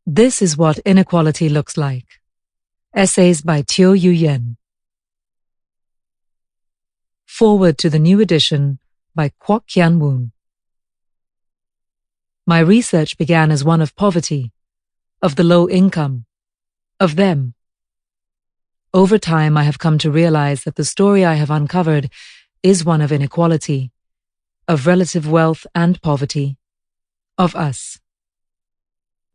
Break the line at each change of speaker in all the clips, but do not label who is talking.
This is what inequality looks like. Essays by Teo You Yenn. Forward to the new edition by Kwok Kian Woon. My research began as one of poverty, of the low income, of them. Over time, I have come to realize that the story I have uncovered is one of inequality, of relative wealth and poverty, of us.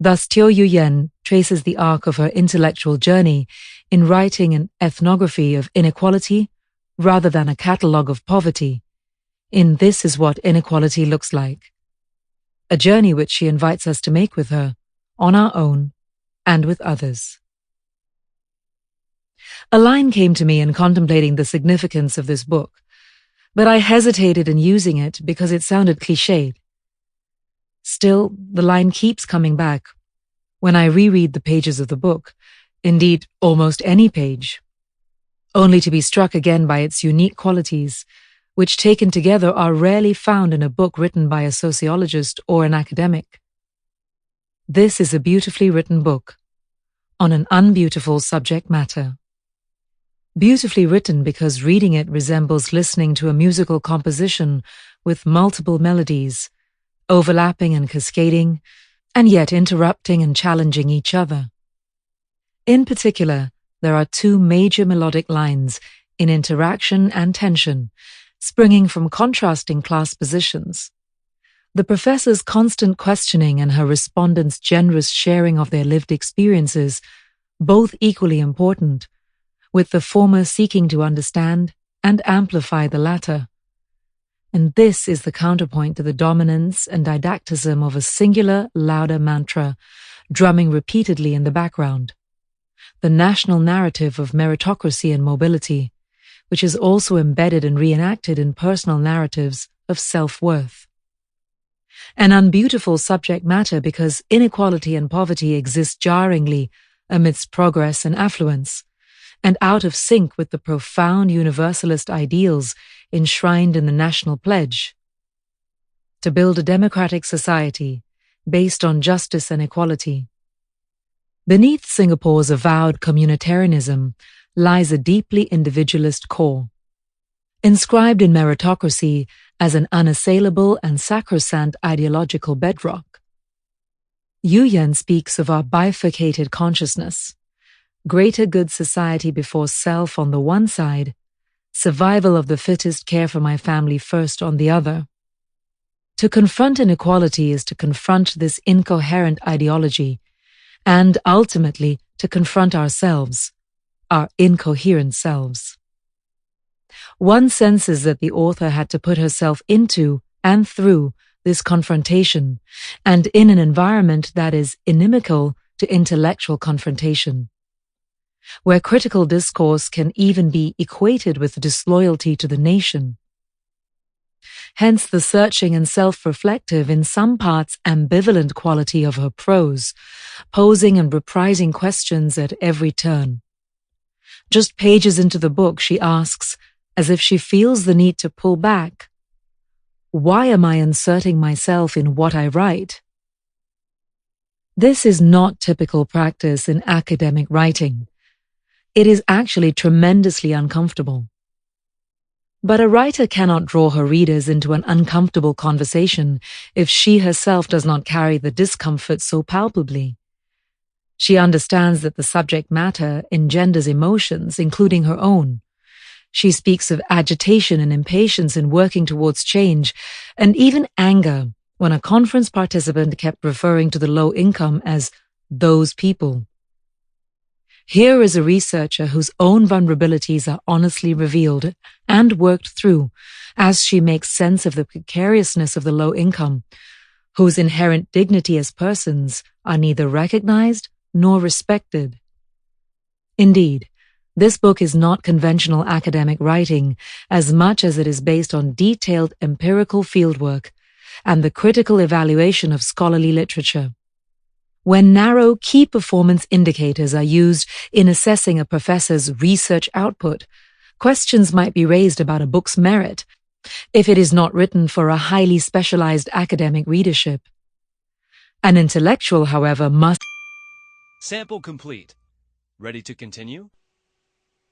Thus, Teo You Yenn traces the arc of her intellectual journey in writing an ethnography of inequality rather than a catalogue of poverty. In This Is What Inequality Looks Like, a journey which she invites us to make with her, on our own, and with others. A line came to me in contemplating the significance of this book, but I hesitated in using it because it sounded cliched. Still, the line keeps coming back when I reread the pages of the book, indeed almost any page, only to be struck again by its unique qualities, which taken together are rarely found in a book written by a sociologist or an academic. This is a beautifully written book on an unbeautiful subject matter. Beautifully written because reading it resembles listening to a musical composition with multiple melodies, overlapping and cascading, and yet interrupting and challenging each other. In particular, there are two major melodic lines in interaction and tension, springing from contrasting class positions. The professor's constant questioning and her respondents' generous sharing of their lived experiences, both equally important, with the former seeking to understand and amplify the latter. And this is the counterpoint to the dominance and didacticism of a singular, louder mantra, drumming repeatedly in the background. The national narrative of meritocracy and mobility, which is also embedded and reenacted in personal narratives of self-worth. An unbeautiful subject matter because inequality and poverty exist jarringly amidst progress and affluence, and out of sync with the profound universalist ideals enshrined in the National Pledge. To build a democratic society based on justice and equality. Beneath Singapore's avowed communitarianism lies a deeply individualist core, inscribed in meritocracy as an unassailable and sacrosanct ideological bedrock. You Yenn speaks of our bifurcated consciousness, greater good society before self on the one side, survival of the fittest, care for my family first on the other. To confront inequality is to confront this incoherent ideology, and ultimately to confront ourselves, our incoherent selves. One senses that the author had to put herself into and through this confrontation, and in an environment that is inimical to intellectual confrontation, where critical discourse can even be equated with disloyalty to the nation. Hence the searching and self-reflective, in some parts ambivalent quality of her prose, posing and reprising questions at every turn. Just pages into the book, she asks, as if she feels the need to pull back, why am I inserting myself in what I write? This is not typical practice in academic writing. It is actually tremendously uncomfortable. But a writer cannot draw her readers into an uncomfortable conversation if she herself does not carry the discomfort so palpably. She understands that the subject matter engenders emotions, including her own. She speaks of agitation and impatience in working towards change, and even anger when a conference participant kept referring to the low income as those people. Here is a researcher whose own vulnerabilities are honestly revealed and worked through as she makes sense of the precariousness of the low income, whose inherent dignity as persons are neither recognized nor respected. Indeed, this book is not conventional academic writing as much as it is based on detailed empirical fieldwork and the critical evaluation of scholarly literature. When narrow key performance indicators are used in assessing a professor's research output, questions might be raised about a book's merit if it is not written for a highly specialized academic readership. An intellectual, however, must
Sample complete. Ready to continue?